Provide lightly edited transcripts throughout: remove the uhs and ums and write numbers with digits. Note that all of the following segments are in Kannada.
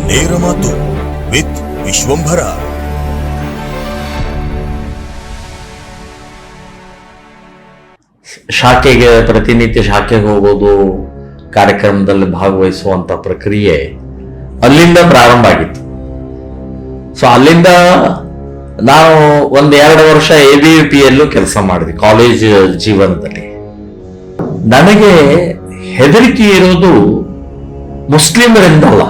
ನೇರ ಮಾತು ವಿತ್ ವಿಶ್ವಂಭರ. ಶಾಖೆಗೆ ಪ್ರತಿನಿತ್ಯ ಶಾಖೆಗೆ ಹೋಗೋದು, ಕಾರ್ಯಕ್ರಮದಲ್ಲಿ ಭಾಗವಹಿಸುವಂತ ಪ್ರಕ್ರಿಯೆ ಅಲ್ಲಿಂದ ಪ್ರಾರಂಭ ಆಗಿತ್ತು. ಸೊ ಅಲ್ಲಿಂದ ನಾವು 1-2 ವರ್ಷ ABVPಯಲ್ಲೂ ಕೆಲಸ ಮಾಡಿದ್ವಿ ಕಾಲೇಜ್ ಜೀವನದಲ್ಲಿ. ನನಗೆ ಹೆದರಿಕೆ ಇರೋದು ಮುಸ್ಲಿಮರಿಂದಲ್ಲ,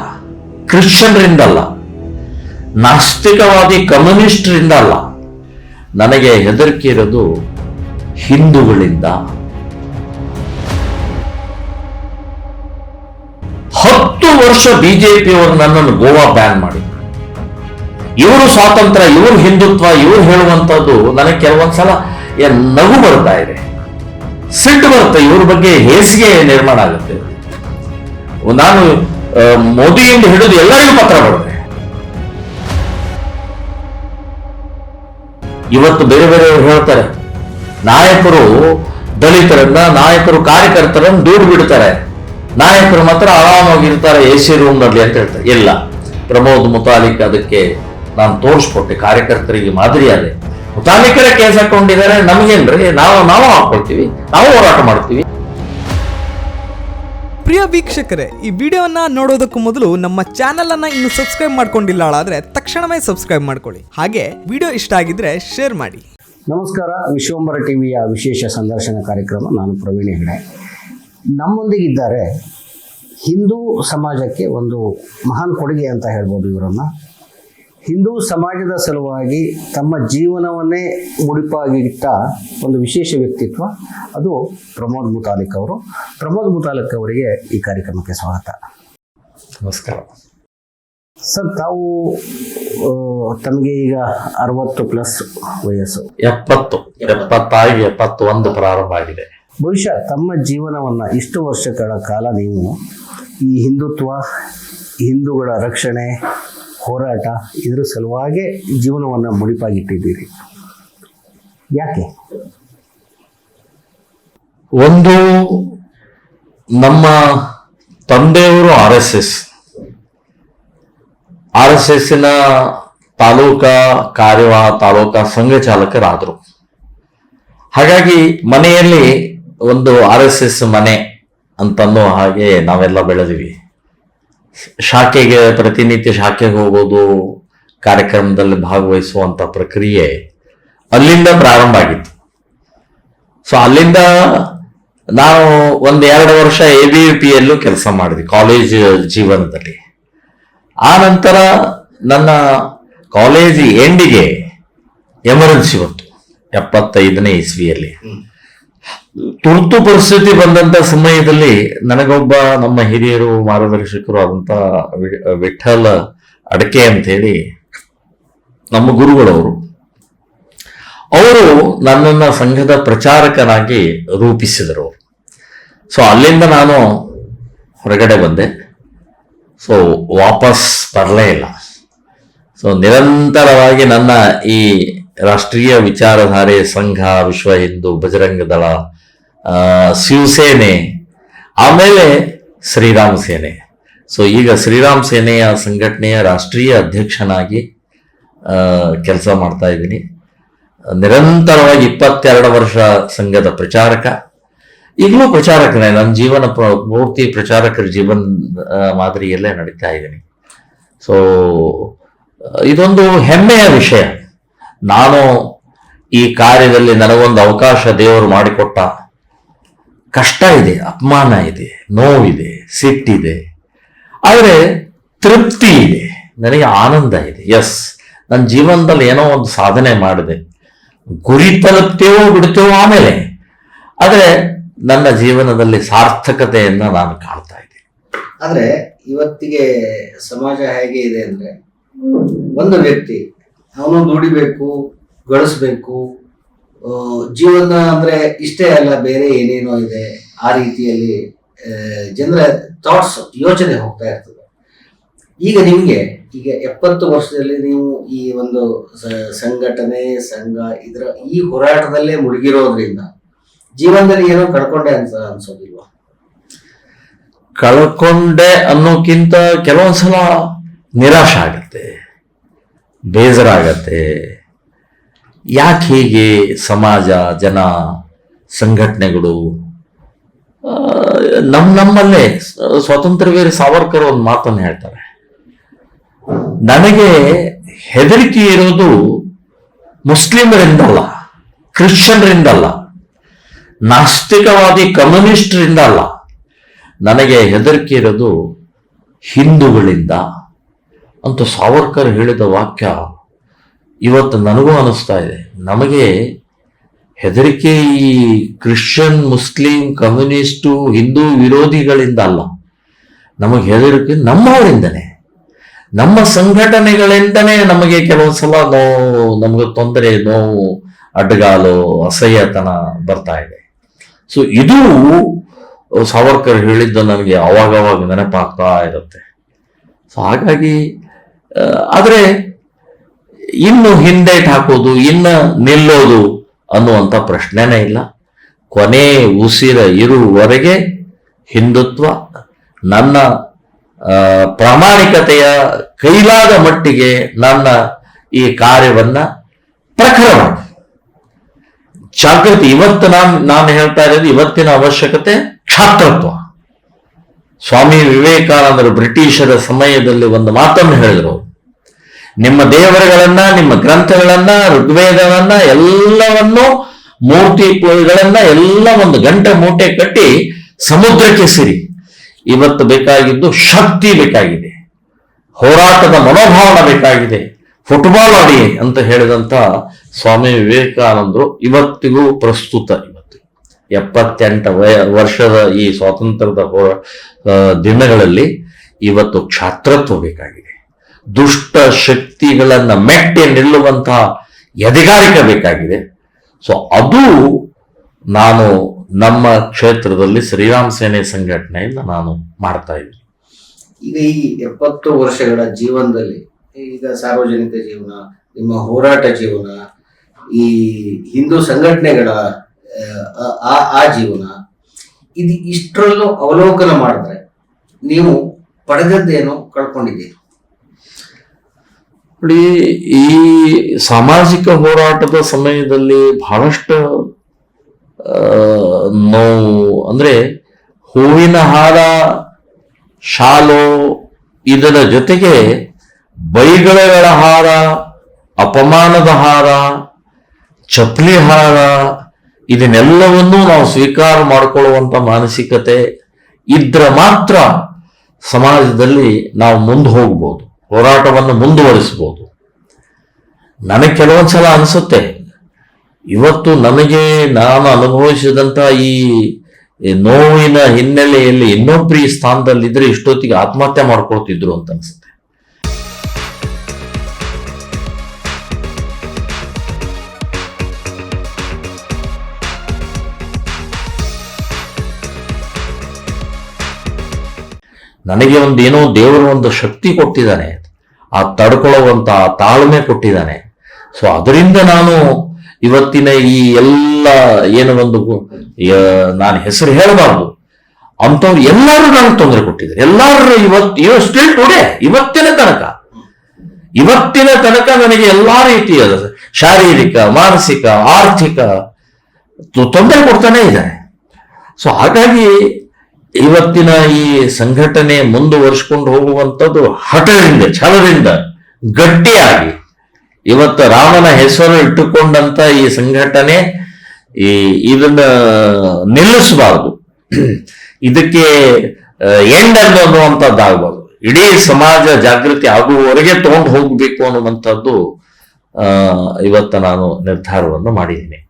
ಕ್ರಿಶ್ಚಿಯನ್ರಿಂದಲ್ಲ, ನಾಸ್ತಿಕವಾದಿ ಕಮ್ಯುನಿಸ್ಟ್ರಿಂದ ಅಲ್ಲ. ನನಗೆ ಹೆದರಿಕೆ ಇರೋದು ಹಿಂದೂಗಳಿಂದ. 10 ವರ್ಷ ಬಿಜೆಪಿಯವರು ನನ್ನನ್ನು ಗೋವಾ ಬ್ಯಾನ್ ಮಾಡಿದ್ರು. ಇವರು ಸ್ವಾತಂತ್ರ್ಯ, ಇವರು ಹಿಂದುತ್ವ, ಇವರು ಹೇಳುವಂಥದ್ದು ನನಗೆ ಕೆಲವೊಂದ್ಸಲ ನಗು ಬರ್ತಾ ಇದೆ, ಸಿಟ್ಟು ಬರುತ್ತೆ. ಇವ್ರ ಬಗ್ಗೆ ಹೇಸಿಗೆ ನಿರ್ಮಾಣ ಆಗುತ್ತೆ. ನಾನು ಮೋದಿಯಿಂದ ಹಿಡಿದು ಎಲ್ಲರಿಗೂ ಪತ್ರ ಬರುತ್ತೆ. ಇವತ್ತು ಬೇರೆ ಬೇರೆಯವರು ಹೇಳ್ತಾರೆ, ನಾಯಕರು ದಲಿತರನ್ನ, ನಾಯಕರು ಕಾರ್ಯಕರ್ತರನ್ನು ದೂರ ಬಿಡ್ತಾರೆ, ನಾಯಕರು ಮಾತ್ರ ಆರಾಮಾಗಿರ್ತಾರೆ AC ರೂಮ್ನಲ್ಲಿ ಅಂತ ಹೇಳ್ತಾರೆ. ಇಲ್ಲ, ಪ್ರಮೋದ್ ಮುತಾಲಿಕ್ ಅದಕ್ಕೆ ನಾನು ತೋರಿಸ್ಕೊಟ್ಟೆ, ಕಾರ್ಯಕರ್ತರಿಗೆ ಮಾದರಿಯಾದೆ. ಮುತಾಲಿಕರೇ ಕೇಸ್ ಹಾಕೊಂಡಿದ್ದಾರೆ, ನಮಗೇನ್ರಿ, ನಾವು ಹಾಕೊಳ್ತೀವಿ, ನಾವು ಹೋರಾಟ ಮಾಡ್ತೀವಿ. ಪ್ರಿಯ ವೀಕ್ಷಕರೇ, ಈ ವಿಡಿಯೋವನ್ನ ನೋಡೋದಕ್ಕೂ ಮೊದಲು ನಮ್ಮ ಚಾನೆಲ್ ಅನ್ನ ಇನ್ನು ಸಬ್ಸ್ಕ್ರೈಬ್ ಮಾಡ್ಕೊಂಡಿಲ್ಲ ಆದ್ರೆ ತಕ್ಷಣವೇ ಸಬ್ಸ್ಕ್ರೈಬ್ ಮಾಡ್ಕೊಳ್ಳಿ. ಹಾಗೆ ವಿಡಿಯೋ ಇಷ್ಟ ಆಗಿದ್ರೆ ಶೇರ್ ಮಾಡಿ. ನಮಸ್ಕಾರ. ವಿಶ್ವಂಬರ ಟಿವಿಯ ವಿಶೇಷ ಸಂದರ್ಶನ ಕಾರ್ಯಕ್ರಮ. ನಾನು ಪ್ರವೀಣ್ ಹೆಗಡೆ. ನಮ್ಮೊಂದಿಗಿದ್ದಾರೆ ಹಿಂದೂ ಸಮಾಜಕ್ಕೆ ಒಂದು ಮಹಾನ್ ಕೊಡುಗೆ ಅಂತ ಹೇಳ್ಬೋದು ಇವರನ್ನು. ಹಿಂದೂ ಸಮಾಜದ ಸಲುವಾಗಿ ತಮ್ಮ ಜೀವನವನ್ನೇ ಮುಡಿಪಾಗಿಟ್ಟ ಒಂದು ವಿಶೇಷ ವ್ಯಕ್ತಿತ್ವ, ಅದು ಪ್ರಮೋದ್ ಮುತಾಲಿಕ್ ಅವರು. ಪ್ರಮೋದ್ ಮುತಾಲಿಕ್ ಅವರಿಗೆ ಈ ಕಾರ್ಯಕ್ರಮಕ್ಕೆ ಸ್ವಾಗತ. ನಮಸ್ಕಾರ ಸರ್, ತಾವು ತಮಗೆ ಈಗ 60+ ವಯಸ್ಸು, 71 ಪ್ರಾರಂಭ ಆಗಿದೆ. ಬಹುಶಃ ತಮ್ಮ ಜೀವನವನ್ನು ಇಷ್ಟು ವರ್ಷಗಳ ಕಾಲ ನೀವು ಈ ಹಿಂದುತ್ವ, ಹಿಂದೂಗಳ ರಕ್ಷಣೆ, ಹೋರಾಟ, ಇದರ ಸಲುವಾಗಿ ಜೀವನವನ್ನು ಮುಡಿಪಾಗಿಟ್ಟಿದ್ದೀರಿ. ಯಾಕೆ? ಒಂದು, ನಮ್ಮ ತಂದೆಯವರು RSS ತಾಲೂಕಾ ತಾಲೂಕಾ ಸಂಘ ಚಾಲಕರಾದರು. ಹಾಗಾಗಿ ಮನೆಯಲ್ಲಿ ಒಂದು RSS ಮನೆ ಅಂತನ್ನೋ ಹಾಗೆ ನಾವೆಲ್ಲ ಬೆಳೆದಿವಿ. ಶಾಖೆಗೆ ಪ್ರತಿನಿತ್ಯ ಶಾಖೆಗೆ ಹೋಗೋದು, ಕಾರ್ಯಕ್ರಮದಲ್ಲಿ ಭಾಗವಹಿಸುವಂತ ಪ್ರಕ್ರಿಯೆ ಅಲ್ಲಿಂದ ಪ್ರಾರಂಭ ಆಗಿತ್ತು. ಸೊ ಅಲ್ಲಿಂದ ನಾವು 1-2 ವರ್ಷ ABVPಯಲ್ಲೂ ಕೆಲಸ ಮಾಡಿದ್ವಿ ಕಾಲೇಜ್ ಜೀವನದಲ್ಲಿ. ಆ ನಂತರ ನನ್ನ ಕಾಲೇಜ್ ಎಂಡಿಗೆ ಎಮರ್ಜೆನ್ಸಿ ಬಂತು 75ನೇ ಇಸ್ವಿಯಲ್ಲಿ. ತುರ್ತು ಪರಿಸ್ಥಿತಿ ಬಂದಂತ ಸಮಯದಲ್ಲಿ ನನಗೊಬ್ಬ ನಮ್ಮ ಹಿರಿಯರು, ಮಾರ್ಗದರ್ಶಕರು ಆದಂತ ವಿಠಲ್ ಅಡಕೆ ಅಂತ ಹೇಳಿ ನಮ್ಮ ಗುರುಗಳವರು, ಅವರು ನನ್ನನ್ನ ಸಂಘದ ಪ್ರಚಾರಕನಾಗಿ ರೂಪಿಸಿದರು. ಸೊ ಅಲ್ಲಿಂದ ನಾನು ಹೊರಗಡೆ ಬಂದೆ. ಸೊ ವಾಪಸ್ ಬರಲೇ ಇಲ್ಲ. ಸೊ ನಿರಂತರವಾಗಿ ನನ್ನ ಈ ರಾಷ್ಟ್ರೀಯ ವಿಚಾರಧಾರೆ ಸಂಘ, ವಿಶ್ವ ಹಿಂದೂ, ಬಜರಂಗ ದಳ, ಶಿವಸೇನೆ, ಆಮೇಲೆ ಶ್ರೀರಾಮ್ ಸೇನೆ. ಸೊ ಈಗ ಶ್ರೀರಾಮ್ ಸೇನೆಯ ಸಂಘಟನೆಯ ರಾಷ್ಟ್ರೀಯ ಅಧ್ಯಕ್ಷನಾಗಿ ಕೆಲಸ ಮಾಡ್ತಾ ಇದ್ದೀನಿ. ನಿರಂತರವಾಗಿ 22 ವರ್ಷ ಸಂಘದ ಪ್ರಚಾರಕ, ಈಗಲೂ ಪ್ರಚಾರಕನೇ. ನನ್ನ ಜೀವನ ಪೂರ್ತಿ ಪ್ರಚಾರಕರ ಜೀವನ ಮಾದರಿಯಲ್ಲೇ ನಡೀತಾ ಇದ್ದೀನಿ. ಸೊ ಇದೊಂದು ಹೆಮ್ಮೆಯ ವಿಷಯ. ನಾನು ಈ ಕಾರ್ಯದಲ್ಲಿ ನನಗೊಂದು ಅವಕಾಶ ದೇವರು ಮಾಡಿಕೊಟ್ಟ. ಕಷ್ಟ ಇದೆ, ಅಪಮಾನ ಇದೆ, ನೋವಿದೆ, ಸಿಟ್ಟಿದೆ, ಆದರೆ ತೃಪ್ತಿ ಇದೆ, ನನಗೆ ಆನಂದ ಇದೆ. ಎಸ್, ನನ್ನ ಜೀವನದಲ್ಲಿ ಏನೋ ಒಂದು ಸಾಧನೆ ಮಾಡಿದೆ. ಗುರಿ ತಲುಪ್ತೇವೋ ಬಿಡ್ತೇವೋ ಆಮೇಲೆ, ಆದರೆ ನನ್ನ ಜೀವನದಲ್ಲಿ ಸಾರ್ಥಕತೆಯನ್ನ ನಾನು ಕಾಣ್ತಾ ಇದ್ದೀನಿ. ಆದರೆ ಇವತ್ತಿಗೆ ಸಮಾಜ ಹೇಗೆ ಇದೆ ಅಂದ್ರೆ, ಒಂದು ವ್ಯಕ್ತಿ ಅವನು ದುಡಿಬೇಕು, ಗಳಿಸ್ಬೇಕು, ಜೀವನ ಅಂದ್ರೆ ಇಷ್ಟೇ ಅಲ್ಲ, ಬೇರೆ ಏನೇನೋ ಇದೆ, ಆ ರೀತಿಯಲ್ಲಿ ಜನರ ಥಾಟ್ಸ್, ಯೋಚನೆ ಹೋಗ್ತಾ ಇರ್ತದೆ. ಈಗ ನಿಮ್ಗೆ 70 ವರ್ಷದಲ್ಲಿ ನೀವು ಈ ಒಂದು ಸಂಘಟನೆ, ಸಂಘ, ಇದರ ಈ ಹೋರಾಟದಲ್ಲೇ ಮುಳುಗಿರೋದ್ರಿಂದ ಜೀವನದಲ್ಲಿ ಏನೋ ಕಳ್ಕೊಂಡೆ ಅನ್ಸೋದಿಲ್ವಾ? ಕಳ್ಕೊಂಡೆ ಅನ್ನೋಕ್ಕಿಂತ ಕೆಲವೊಂದ್ಸಲ ನಿರಾಶೆ ಆಗತ್ತೆ, ಬೇಜಾರಾಗತ್ತೆ. ಯಾಕೆ ಹೀಗೆ ಸಮಾಜ, ಜನ, ಸಂಘಟನೆಗಳು ನಮ್ಮಲ್ಲೇ ಸ್ವಾತಂತ್ರ್ಯವೀರ ಸಾವರ್ಕರ್ ಒಂದು ಮಾತನ್ನು ಹೇಳ್ತಾರೆ, ನನಗೆ ಹೆದರಿಕೆ ಇರೋದು ಮುಸ್ಲಿಮರಿಂದಲ್ಲ, ಕ್ರಿಶ್ಚಿಯನ್ರಿಂದಲ್ಲ, ನಾಸ್ತಿಕವಾದಿ ಕಮ್ಯುನಿಸ್ಟರಿಂದ ಅಲ್ಲ, ನನಗೆ ಹೆದರಿಕೆ ಇರೋದು ಹಿಂದೂಗಳಿಂದ ಅಂತ ಸಾವರ್ಕರ್ ಹೇಳಿದ ವಾಕ್ಯ ಇವತ್ತು ನನಗೂ ಅನಿಸ್ತಾ ಇದೆ. ನಮಗೆ ಹೆದರಿಕೆ ಈ ಕ್ರಿಶ್ಚಿಯನ್, ಮುಸ್ಲಿಂ, ಕಮ್ಯುನಿಸ್ಟು, ಹಿಂದೂ ವಿರೋಧಿಗಳಿಂದ ಅಲ್ಲ, ನಮಗೆ ಹೆದರಿಕೆ ನಮ್ಮವರಿಂದನೇ, ನಮ್ಮ ಸಂಘಟನೆಗಳಿಂದನೇ ನಮಗೆ ಕೆಲವು ಸಲ ನಮಗೆ ತೊಂದರೆ, ನೋವು, ಅಡ್ಡಗಾಲು, ಅಸಹ್ಯತನ ಬರ್ತಾ ಇದೆ. ಸೊ ಇದು ಸಾವರ್ಕರ್ ಹೇಳಿದ್ದು ನನಗೆ ಅವಾಗವಾಗ ನೆನಪಾಗ್ತಾ ಇರುತ್ತೆ. ಸೊ ಹಾಗಾಗಿ ಆದರೆ ಇನ್ನು ಹಿಂದೇಟ್ ಹಾಕೋದು, ಇನ್ನು ನಿಲ್ಲೋದು ಅನ್ನುವಂಥ ಪ್ರಶ್ನೆನೇ ಇಲ್ಲ. ಕೊನೆ ಉಸಿರ ಇರುವವರೆಗೆ ಹಿಂದುತ್ವ ನನ್ನ ಪ್ರಾಮಾಣಿಕತೆಯ ಕೈಲಾದ ಮಟ್ಟಿಗೆ ನನ್ನ ಈ ಕಾರ್ಯವನ್ನ ಪ್ರಖರವಾಗಿ ಜಾಗೃತಿ. ಇವತ್ತು ನಾನು ಹೇಳ್ತಾ ಇರೋದು ಇವತ್ತಿನ ಅವಶ್ಯಕತೆ ಛಾತ್ರತ್ವ. ಸ್ವಾಮಿ ವಿವೇಕಾನಂದರು ಬ್ರಿಟಿಷರ ಸಮಯದಲ್ಲಿ ಒಂದು ಮಾತನ್ನು ಹೇಳಿದರು, ನಿಮ್ಮ ದೇವರುಗಳನ್ನ, ನಿಮ್ಮ ಗ್ರಂಥಗಳನ್ನ, ಋಗ್ವೇದವನ್ನ ಎಲ್ಲವನ್ನೂ, ಮೂರ್ತಿಗಳನ್ನ ಎಲ್ಲ ಒಂದು ಗಂಟೆ ಮೂಟೆ ಕಟ್ಟಿ ಸಮುದ್ರಕ್ಕೆ ಸಿರಿ. ಇವತ್ತು ಬೇಕಾಗಿದ್ದು ಶಕ್ತಿ ಬೇಕಾಗಿದೆ, ಹೋರಾಟದ ಮನೋಭಾವನೆ ಬೇಕಾಗಿದೆ, ಫುಟ್ಬಾಲ್ ಆಡಿ ಅಂತ ಹೇಳಿದಂತ ಸ್ವಾಮಿ ವಿವೇಕಾನಂದರು ಇವತ್ತಿಗೂ ಪ್ರಸ್ತುತ. ಇವತ್ತು 78 ವರ್ಷದ ಈ ಸ್ವಾತಂತ್ರ್ಯದ ದಿನಗಳಲ್ಲಿ ಇವತ್ತು ಕ್ಷಾತ್ರತ್ವ ಬೇಕಾಗಿದೆ, ದುಷ್ಟ ಶಕ್ತಿಗಳನ್ನ ಮೆಟ್ಟಿ ನಿಲ್ಲುವಂತಹ ಎದೆಗಾರಿಕೆ ಬೇಕಾಗಿದೆ. ಸೊ ಅದು ನಾನು ನಮ್ಮ ಕ್ಷೇತ್ರದಲ್ಲಿ ಶ್ರೀರಾಮ್ ಸೇನೆ ಸಂಘಟನೆಯಿಂದ ನಾನು ಮಾಡ್ತಾ ಇದ್ದೀನಿ. ಈಗ ಈ 70 ವರ್ಷಗಳ ಜೀವನದಲ್ಲಿ, ಈಗ ಸಾರ್ವಜನಿಕ ಜೀವನ, ನಿಮ್ಮ ಹೋರಾಟ ಜೀವನ, ಈ ಹಿಂದೂ ಸಂಘಟನೆಗಳ ಆ ಜೀವನ, ಇದು ಇಷ್ಟರಲ್ಲೂ ಅವಲೋಕನ ಮಾಡಿದ್ರೆ ನೀವು ಪಡೆದದ್ದೇನು, ಕಳ್ಕೊಂಡಿದ್ದೀರಿ? ನೋಡಿ, ಈ ಸಾಮಾಜಿಕ ಹೋರಾಟದ ಸಮಯದಲ್ಲಿ ಬಹಳಷ್ಟು ನೋವು, ಅಂದ್ರೆ ಹೂವಿನ ಹಾರ, ಶಾಲು, ಇದರ ಜೊತೆಗೆ ಬೈಗಳೆಗಳ ಹಾರ, ಅಪಮಾನದ ಹಾರ, ಚಪ್ಪಲಿ ಹಾರ, ಇದನ್ನೆಲ್ಲವನ್ನೂ ನಾವು ಸ್ವೀಕಾರ ಮಾಡಿಕೊಳ್ಳುವಂತ ಮಾನಸಿಕತೆ ಇದ್ರೆ ಮಾತ್ರ ಸಮಾಜದಲ್ಲಿ ನಾವು ಮುಂದೆ ಹೋಗ್ಬೋದು, ಹೋರಾಟವನ್ನು ಮುಂದುವರಿಸಬಹುದು. ನನಗೆ ಕೆಲವೊಂದ್ಸಲ ಅನಿಸುತ್ತೆ, ಇವತ್ತು ನಾನು ಅನುಭವಿಸಿದಂತ ಈ ನೋವಿನ ಹಿನ್ನೆಲೆಯಲ್ಲಿ ಇನ್ನೊಬ್ರು ಈ ಸ್ಥಾನದಲ್ಲಿದ್ರೆ ಇಷ್ಟೊತ್ತಿಗೆ ಆತ್ಮಹತ್ಯೆ ಮಾಡ್ಕೊಳ್ತಿದ್ರು ಅಂತ ಅನಿಸುತ್ತೆ. ನನಗೆ ಏನೋ ದೇವರು ಒಂದು ಶಕ್ತಿ ಕೊಟ್ಟಿದ್ದಾನೆ, ಆ ತಡ್ಕೊಳ್ಳುವಂತ ತಾಳ್ಮೆ ಕೊಟ್ಟಿದ್ದಾನೆ. ಸೊ ಅದರಿಂದ ನಾನು ಇವತ್ತಿನ ಈ ಎಲ್ಲ ಏನು ಒಂದು ನಾನು ಹೆಸರು ಹೇಳಬಾರ್ದು ಅಂತವ್ರು ಎಲ್ಲರೂ ನನಗೆ ತೊಂದರೆ ಕೊಟ್ಟಿದ್ದಾರೆ. ಎಲ್ಲರೂ ಸ್ಟಿಲ್ ಟುಡೇ, ಇವತ್ತಿನ ತನಕ ನನಗೆ ಎಲ್ಲಾ ರೀತಿಯ ಶಾರೀರಿಕ, ಮಾನಸಿಕ, ಆರ್ಥಿಕ ತೊಂದರೆ ಕೊಡ್ತಾನೆ ಇದ್ದಾರೆ. ಸೊ ಹಾಗಾಗಿ ಇವತ್ತಿನ ಈ ಸಂಘಟನೆ ಮುಂದುವರಿಸಿಕೊಂಡು ಹೋಗುವಂಥದ್ದು ಹಠದಿಂದ, ಛಲದಿಂದ, ಗಟ್ಟಿಯಾಗಿ ಇವತ್ತು ರಾಮನ ಹೆಸರು ಇಟ್ಟುಕೊಂಡಂತ ಈ ಸಂಘಟನೆ ಇದನ್ನ ನಿಲ್ಲಿಸಬಾರದು, ಇದಕ್ಕೆ ಎಂಡ್ ಅನ್ನುವಂಥದ್ದಾಗಬಾರ್ದು. ಇಡೀ ಸಮಾಜ ಜಾಗೃತಿ ಆಗುವವರೆಗೆ ತಗೊಂಡು ಹೋಗ್ಬೇಕು ಅನ್ನುವಂಥದ್ದು ಇವತ್ತು ನಾನು ನಿರ್ಧಾರವನ್ನು ಮಾಡಿದ್ದೀನಿ.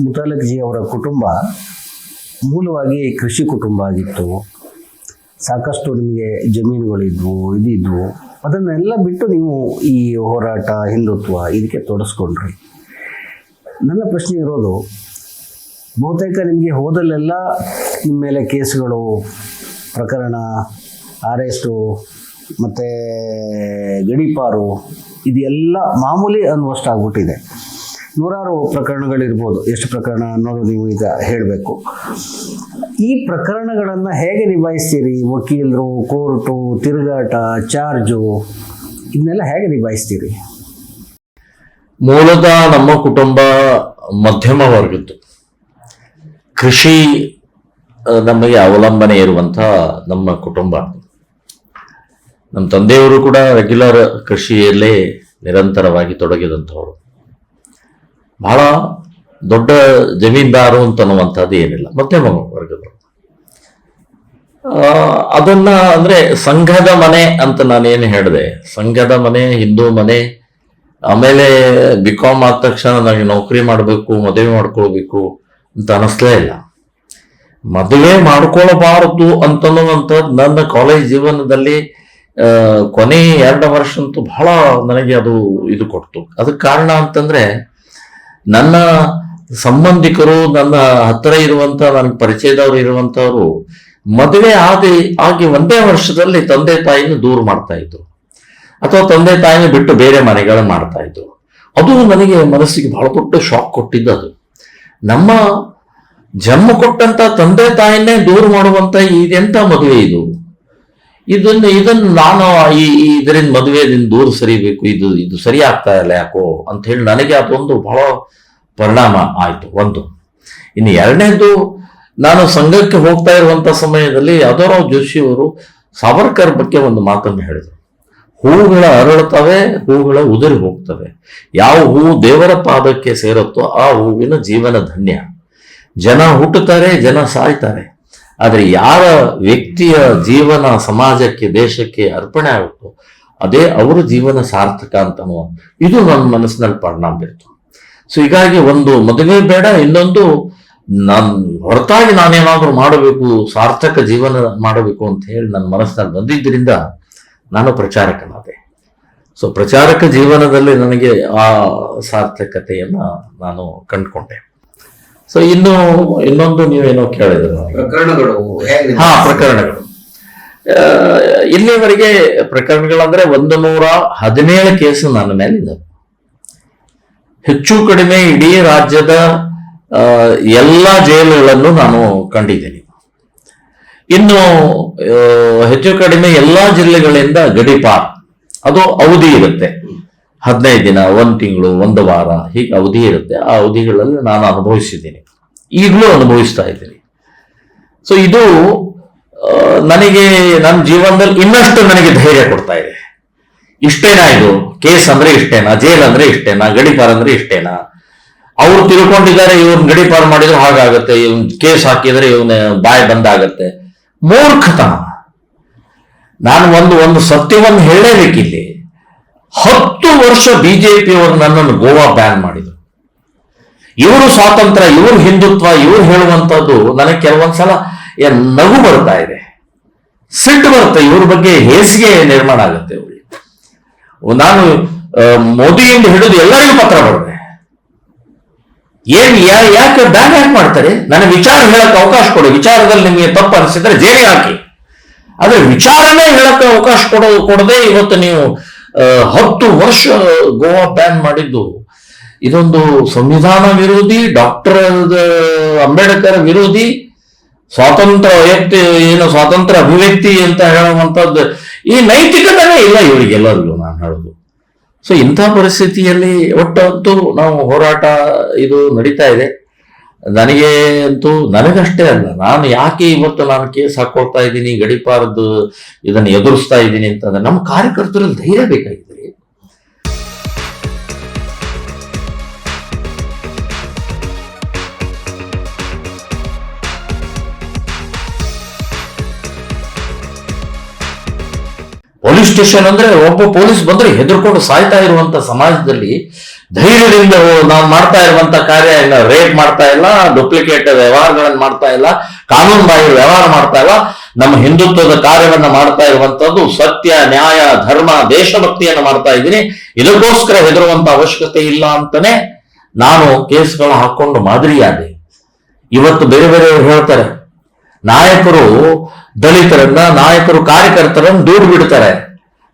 ಮುತಾಲಿಕ್ ಜಿ ಅವರ ಕುಟುಂಬ ಮೂಲವಾಗಿ ಕೃಷಿ ಕುಟುಂಬ ಆಗಿತ್ತು. ಸಾಕಷ್ಟು ನಿಮಗೆ ಜಮೀನುಗಳಿದ್ವು, ಇದಿದ್ವು. ಅದನ್ನೆಲ್ಲ ಬಿಟ್ಟು ನೀವು ಈ ಹೋರಾಟ, ಹಿಂದುತ್ವ ಇದಕ್ಕೆ ತೊಡಸ್ಕೊಂಡ್ರಿ. ನನ್ನ ಪ್ರಶ್ನೆ ಇರೋದು, ಬಹುತೇಕ ನಿಮಗೆ ಹೋದಲ್ಲೆಲ್ಲ ನಿಮ್ಮ ಮೇಲೆ ಕೇಸುಗಳು, ಪ್ರಕರಣ, ಅರೆಸ್ಟು ಮತ್ತು ಗಡೀಪಾರು ಇದೆಲ್ಲ ಮಾಮೂಲಿ ಅನ್ನುವಷ್ಟಾಗ್ಬಿಟ್ಟಿದೆ. ನೂರಾರು ಪ್ರಕರಣಗಳಿರ್ಬೋದು. ಎಷ್ಟು ಪ್ರಕರಣ ಅನ್ನೋದು ನೀವು ಈಗ ಹೇಳಬೇಕು. ಈ ಪ್ರಕರಣಗಳನ್ನು ಹೇಗೆ ನಿಭಾಯಿಸ್ತೀರಿ? ವಕೀಲರು, ಕೋರ್ಟು, ತಿರುಗಾಟ, ಚಾರ್ಜು, ಇದನ್ನೆಲ್ಲ ಹೇಗೆ ನಿಭಾಯಿಸ್ತೀರಿ? ಮೂಲತಃ ನಮ್ಮ ಕುಟುಂಬ ಮಧ್ಯಮ ವರ್ಗದ್ದು. ಕೃಷಿ ನಮಗೆ ಅವಲಂಬನೆ ಇರುವಂಥ ನಮ್ಮ ಕುಟುಂಬ. ನಮ್ಮ ತಂದೆಯವರು ಕೂಡ ರೆಗ್ಯುಲರ್ ಕೃಷಿಯಲ್ಲೇ ನಿರಂತರವಾಗಿ ತೊಡಗಿದಂಥವರು. ಬಹಳ ದೊಡ್ಡ ಜಮೀನ್ದಾರು ಅಂತನ್ನುವಂಥದ್ದು ಏನಿಲ್ಲ, ಮಧ್ಯಮ ವರ್ಗದವರು. ಅದನ್ನ ಅಂದ್ರೆ ಸಂಘದ ಮನೆ ಅಂತ ನಾನೇನು ಹೇಳಿದೆ, ಸಂಘದ ಮನೆ, ಹಿಂದೂ ಮನೆ. ಆಮೇಲೆ ಬಿಕಾಮ್ ಆದ ತಕ್ಷಣ ನನಗೆ ನೌಕರಿ ಮಾಡಬೇಕು, ಮದುವೆ ಮಾಡ್ಕೊಳ್ಬೇಕು ಅಂತ ಅನಿಸ್ಲೇ ಇಲ್ಲ. ಮದುವೆ ಮಾಡ್ಕೊಳ್ಬಾರದು ಅಂತನ್ನುವಂಥದ್ದು ನನ್ನ ಕಾಲೇಜ್ ಜೀವನದಲ್ಲಿ ಕೊನೆ 2 ವರ್ಷ ಅಂತೂ ಬಹಳ ನನಗೆ ಅದು ಇದು ಕೊಡ್ತು. ಅದಕ್ಕೆ ಕಾರಣ ಅಂತಂದ್ರೆ ನನ್ನ ಸಂಬಂಧಿಕರು, ನನ್ನ ಹತ್ತಿರ ಇರುವಂತ, ನನಗೆ ಪರಿಚಯದವರು ಇರುವಂತವ್ರು ಮದುವೆ ಆಗಿ 1 ವರ್ಷದಲ್ಲಿ ತಂದೆ ತಾಯಿನ ದೂರ ಮಾಡ್ತಾ ಇದ್ರು, ಅಥವಾ ತಂದೆ ತಾಯಿನ ಬಿಟ್ಟು ಬೇರೆ ಮನೆಗಳನ್ನ ಮಾಡ್ತಾ ಇದ್ರು. ಅದು ನನಗೆ ಮನಸ್ಸಿಗೆ ಬಹಳ ದೊಡ್ಡ ಶಾಕ್ ಕೊಟ್ಟಿದ್ದು. ಅದು ನಮ್ಮ ಜನ್ಮ ಕೊಟ್ಟಂತ ತಂದೆ ತಾಯಿನೇ ದೂರ ಮಾಡುವಂತ ಇದೆಂತ ಮದುವೆ ಇದು? ಇದನ್ನು ನಾನು ಇದರಿಂದ ಮದುವೆದಿಂದ ದೂರ ಸರಿಬೇಕು, ಇದು ಸರಿ ಆಗ್ತಾ ಇಲ್ಲ ಯಾಕೋ ಅಂತ ಹೇಳಿ ನನಗೆ ಅದೊಂದು ಬಹಳ ಪರಿಣಾಮ ಆಯ್ತು. ಒಂದು. ಇನ್ನು ಎರಡನೇದು, ನಾನು ಸಂಘಕ್ಕೆ ಹೋಗ್ತಾ ಇರುವಂತ ಸಮಯದಲ್ಲಿ ಯಾದವರಾವ್ ಜೋಶಿಯವರು ಸಾವರ್ಕರ್ ಬಗ್ಗೆ ಒಂದು ಮಾತನ್ನು ಹೇಳಿದರು. ಹೂಗಳ ಅರಳುತ್ತವೆ, ಹೂಗಳ ಉದುರಿ ಹೋಗ್ತವೆ. ಯಾವ ಹೂವು ದೇವರ ಪಾದಕ್ಕೆ ಸೇರುತ್ತೋ ಆ ಹೂವಿನ ಜೀವನ ಧನ್ಯ. ಜನ ಹುಟ್ಟುತ್ತಾರೆ, ಜನ ಸಾಯ್ತಾರೆ, ಆದರೆ ಯಾರ ವ್ಯಕ್ತಿಯ ಜೀವನ ಸಮಾಜಕ್ಕೆ, ದೇಶಕ್ಕೆ ಅರ್ಪಣೆ ಆಗುತ್ತೋ ಅದೇ ಅವರ ಜೀವನ ಸಾರ್ಥಕ ಅಂತನೋ ಇದು ನನ್ನ ಮನಸ್ಸಿನಲ್ಲಿ ಪರಿಣಾಮ ಬೀರ್ತು. ಸೊ ಹೀಗಾಗಿ ಒಂದು ಮದುವೆ ಬೇಡ, ಇನ್ನೊಂದು ಹೊರತಾಗಿ ನಾನೇನಾದ್ರೂ ಮಾಡಬೇಕು, ಸಾರ್ಥಕ ಜೀವನ ಮಾಡಬೇಕು ಅಂತ ಹೇಳಿ ನನ್ನ ಮನಸ್ಸಿನಲ್ಲಿ ಬಂದಿದ್ದರಿಂದ ನಾನು ಪ್ರಚಾರಕನಾದೆ. ಸೊ ಪ್ರಚಾರಕ ಜೀವನದಲ್ಲಿ ನನಗೆ ಆ ಸಾರ್ಥಕತೆಯನ್ನ ನಾನು ಕಂಡುಕೊಂಡೆ. ಸೊ ಇನ್ನೊಂದು ನೀವೇನೋ ಕೇಳಿದ್ರು, ಪ್ರಕರಣಗಳು ಹೇಗೆ? ಪ್ರಕರಣಗಳು. ಇಲ್ಲಿವರೆಗೆ ಪ್ರಕರಣಗಳಂದ್ರೆ 117 ಕೇಸು ನನ್ನ ಮೇಲೆ ಇದ್ದಾವೆ. ಹೆಚ್ಚು ಕಡಿಮೆ ಇಡೀ ರಾಜ್ಯದ ಎಲ್ಲ ಜೈಲುಗಳನ್ನು ನಾನು ಕಂಡಿದ್ದೀನಿ. ಇನ್ನು ಹೆಚ್ಚು ಕಡಿಮೆ ಎಲ್ಲಾ ಜಿಲ್ಲೆಗಳಿಂದ ಗಡೀಪಾರ್, ಅದು ಅವಧಿ ಇರುತ್ತೆ, 15 ದಿನ, 1 ತಿಂಗಳು, 1 ವಾರ, ಹೀಗೆ ಅವಧಿ ಇರುತ್ತೆ. ಆ ಅವಧಿಗಳಲ್ಲಿ ನಾನು ಅನುಭವಿಸಿದ್ದೀನಿ, ಈಗಲೂ ಅನುಭವಿಸ್ತಾ ಇದ್ದೀನಿ. ಸೊ ಇದು ನನಗೆ ನನ್ನ ಜೀವನದಲ್ಲಿ ಇನ್ನಷ್ಟು ನನಗೆ ಧೈರ್ಯ ಕೊಡ್ತಾ ಇದೆ. ಇಷ್ಟೇನಾ ಇದು? ಕೇಸ್ ಅಂದ್ರೆ ಇಷ್ಟೇನಾ? ಜೈಲ್ ಅಂದ್ರೆ ಇಷ್ಟೇನಾ? ಗಡೀಪಾರ್ ಅಂದ್ರೆ ಇಷ್ಟೇನಾ? ಅವ್ರು ತಿಳ್ಕೊಂಡಿದ್ದಾರೆ ಇವ್ರನ್ನ ಗಡೀಪಾರ್ ಮಾಡಿದ್ರೆ ಹಾಗಾಗತ್ತೆ, ಇವನ್ ಕೇಸ್ ಹಾಕಿದ್ರೆ ಇವನ ಬಾಯಿ ಬಂದಾಗತ್ತೆ. ಮೂರ್ಖತನ. ನಾನು ಒಂದು ಸತ್ಯವನ್ನು ಹೇಳಲೇಬೇಕಿಲ್ಲಿ. 10 ವರ್ಷ ಬಿಜೆಪಿಯವರು ನನ್ನನ್ನು ಗೋವಾ ಬ್ಯಾನ್ ಮಾಡಿದ್ರು. ಇವರು ಸ್ವಾತಂತ್ರ್ಯ, ಇವರು ಹಿಂದುತ್ವ, ಇವರು ಹೇಳುವಂಥದ್ದು ನನಗೆ ಕೆಲವೊಂದ್ಸಲ ನಗು ಬರ್ತಾ ಇದೆ, ಸಿಟ್ಟು ಬರುತ್ತೆ. ಇವ್ರ ಬಗ್ಗೆ ಹೇಸಿಗೆ ನಿರ್ಮಾಣ ಆಗುತ್ತೆ. ನಾನು ಮೋದಿಯಿಂದ ಹಿಡಿದು ಎಲ್ಲರಿಗೂ ಪತ್ರ ಬರೆದೆ. ಯಾಕೆ ಬ್ಯಾನ್ ಯಾಕೆ ಮಾಡ್ತಾರೆ? ನನ್ನ ವಿಚಾರ ಹೇಳಕ್ಕೆ ಅವಕಾಶ ಕೊಡಿ. ವಿಚಾರದಲ್ಲಿ ನಿಮಗೆ ತಪ್ಪು ಅನಿಸಿದ್ರೆ ಜೈಲಿಗೆ ಹಾಕಿ, ಆದ್ರೆ ವಿಚಾರನೇ ಹೇಳಕ್ಕೆ ಅವಕಾಶ ಕೊಡದೆ ಇವತ್ತು ನೀವು 10 ವರ್ಷ ಗೋವಾ ಬ್ಯಾನ್ ಮಾಡಿದ್ದು ಇದೊಂದು ಸಂವಿಧಾನ ವಿರೋಧಿ, ಡಾಕ್ಟರ್ ಅಂಬೇಡ್ಕರ್ ವಿರೋಧಿ, ಸ್ವಾತಂತ್ರ್ಯ ಅಭಿವ್ಯಕ್ತಿ ಅಂತ ಹೇಳುವಂಥದ್ದು ಈ ನೈತಿಕತೆನೇ ಇಲ್ಲ ಇವರಿಗೆಲ್ಲರಿಗೂ ನಾನು ಹೇಳೋದು. ಸೊ ಇಂಥ ಪರಿಸ್ಥಿತಿಯಲ್ಲಿ ಒಟ್ಟಂತೂ ನಾವು ಹೋರಾಟ ಇದು ನಡೀತಾ ಇದೆ. ನನಗೆ ಅಂತೂ, ನನಗಷ್ಟೇ ಅಲ್ಲ, ನಾನು ಯಾಕೆ ಇವತ್ತು ನಾನು ಕೇಸ್ ಹಾಕೊಳ್ತಾ ಇದ್ದೀನಿ, ಗಡೀಪಾರದ್ದು ಇದನ್ನು ಎದುರಿಸ್ತಾ ಇದ್ದೀನಿ ಅಂತಂದ್ರೆ ನಮ್ಮ ಕಾರ್ಯಕರ್ತರಲ್ಲಿ ಧೈರ್ಯ ಬೇಕಾಗಿದೆ. ಪೊಲೀಸ್ ಸ್ಟೇಷನ್ ಅಂದ್ರೆ ಒಬ್ಬ ಪೊಲೀಸ್ ಬಂದ್ರೆ ಹೆದರ್ಕೊಂಡು ಸಾಯ್ತಾ ಇರುವಂತ ಸಮಾಜದಲ್ಲಿ ಧೈರ್ಯದಿಂದ ನಾವು ಮಾಡ್ತಾ ಇರುವಂತ ಕಾರ್ಯ ಇಲ್ಲ, ರೇಪ್ ಮಾಡ್ತಾ ಇಲ್ಲ, ಡೂಪ್ಲಿಕೇಟ್ ವ್ಯವಹಾರಗಳನ್ನು ಮಾಡ್ತಾ ಇಲ್ಲ, ಕಾನೂನು ಬಾಹಿರ ವ್ಯವಹಾರ ಮಾಡ್ತಾ ಇಲ್ಲ, ನಮ್ಮ ಹಿಂದುತ್ವದ ಕಾರ್ಯವನ್ನ ಮಾಡ್ತಾ ಇರುವಂತದ್ದು ಸತ್ಯ, ನ್ಯಾಯ, ಧರ್ಮ, ದೇಶಭಕ್ತಿಯನ್ನ ಮಾಡ್ತಾ ಇದ್ದೀನಿ. ಇದಕ್ಕೋಸ್ಕರ ಹೆದರುವಂತ ಅವಶ್ಯಕತೆ ಇಲ್ಲ ಅಂತಾನೆ ನಾನು ಕೇಸ್ಗಳ ಹಾಕೊಂಡು ಮಾದರಿಯಾದೆ. ಇವತ್ತು ಬೇರೆ ಬೇರೆಯವರು ಹೇಳ್ತಾರೆ ನಾಯಕರು ದಲಿತರನ್ನ, ನಾಯಕರು ಕಾರ್ಯಕರ್ತರನ್ನ ದೂರ ಬಿಡ್ತಾರೆ,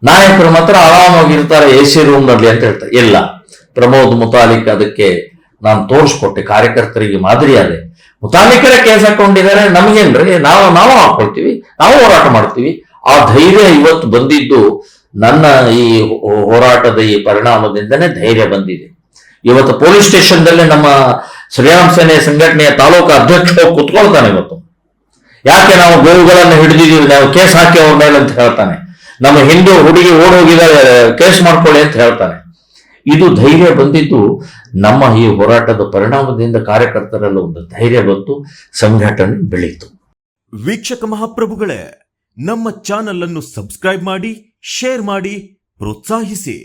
ನಾಯಕರು ಮಾತ್ರ ಆರಾಮಾಗಿರ್ತಾರೆ AC ರೂಮ್ ನಲ್ಲಿ ಅಂತ ಹೇಳ್ತಾರೆ. ಇಲ್ಲ, ಪ್ರಮೋದ್ ಮುತಾಲಿಕ್ ಅದಕ್ಕೆ ನಾನು ತೋರಿಸ್ಕೊಟ್ಟೆ, ಕಾರ್ಯಕರ್ತರಿಗೆ ಮಾದರಿಯಾದೆ. ಮುತಾಲಿಕರೇ ಕೇಸ್ ಹಾಕೊಂಡಿದ್ದಾರೆ, ನಮಗೇನ್ರಿ, ನಾವು ಹಾಕೊಳ್ತೀವಿ, ನಾವು ಹೋರಾಟ ಮಾಡ್ತೀವಿ. ಆ ಧೈರ್ಯ ಇವತ್ತು ಬಂದಿದ್ದು ನನ್ನ ಈ ಹೋರಾಟದ ಈ ಪರಿಣಾಮದಿಂದನೇ ಧೈರ್ಯ ಬಂದಿದೆ. ಇವತ್ತು ಪೊಲೀಸ್ ಸ್ಟೇಷನ್ದಲ್ಲೇ ನಮ್ಮ ಶ್ರೀರಾಮ್ ಸೇನೆ ಸಂಘಟನೆಯ ತಾಲೂಕು ಅಧ್ಯಕ್ಷ ಕುತ್ಕೊಳ್ತಾನೆ ಇವತ್ತು. ಯಾಕೆ ನಾವು ಗೋವುಗಳನ್ನು ಹಿಡಿದಿದ್ದೀವಿ, ನಾವು ಕೇಸ್ ಹಾಕಿ ಅವ್ರ ಮೇಲೆ ಅಂತ ಹೇಳ್ತಾನೆ. ನಮ್ಮ ಹಿಂದೂ ಹುಡುಗಿ ಓಡೋಗಿದ್ದಾರೆ, ಕೇಸ್ ಮಾಡ್ಕೊಳ್ಳಿ ಅಂತ ಹೇಳ್ತಾನೆ. ಇದು ಧೈರ್ಯ ಬಂದಿದ್ದು ನಮ್ಮ ಈ ಹೋರಾಟದ ಪರಿಣಾಮದಿಂದ ಕಾರ್ಯಕರ್ತರೆಲ್ಲ ಒಂದು ಧೈರ್ಯ ಬಂತು, ಸಂಘಟನೆ ಬೆಳೀತು. ವೀಕ್ಷಕ ಮಹಾಪ್ರಭುಗಳೇ, ನಮ್ಮ ಚಾನಲ್ ಅನ್ನು ಸಬ್ಸ್ಕ್ರೈಬ್ ಮಾಡಿ, ಶೇರ್ ಮಾಡಿ, ಪ್ರೋತ್ಸಾಹಿಸಿ.